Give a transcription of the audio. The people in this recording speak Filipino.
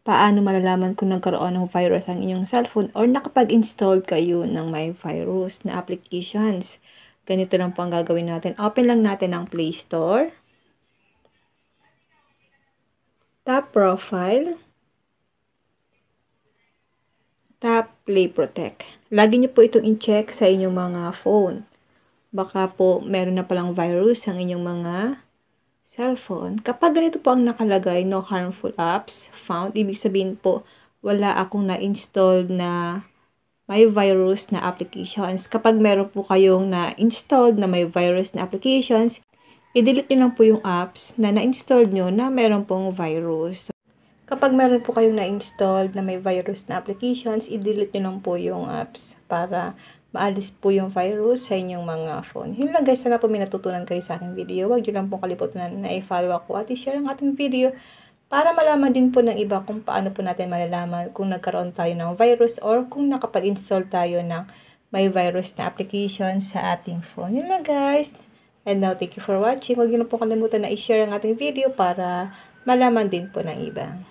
paano malalaman kung nagkaroon ng virus ang inyong cellphone or nakapag-install kayo ng may virus na applications. Ganito lang po ang gagawin natin. Open lang natin ang Play Store. Tap Profile. Tap Play Protect. Lagi niyo po itong i-check sa inyong mga phone. Baka po meron na palang virus ang inyong mga cellphone. Kapag ganito po ang nakalagay, no harmful apps found, ibig sabihin po, wala akong na-install na may virus na applications. Kapag meron po kayong na-installed na may virus na applications, i-delete nyo lang po yung apps na na-install nyo na meron pong virus. Kapag meron po kayong na-installed na may virus na applications, i-delete nyo lang po yung apps para maalis po yung virus sa inyong mga phone. Yun lang guys, sana po may natutunan kayo sa aking video. Huwag nyo lang po kalimutan na i-follow ako at i-share ang ating video para malaman din po ng iba kung paano po natin malalaman kung nagkaroon tayo ng virus or kung nakapag-install tayo ng may virus na application sa ating phone. Yun lang guys. And now, thank you for watching. Huwag nyo lang po kalimutan na i-share ang ating video para malaman din po ng iba.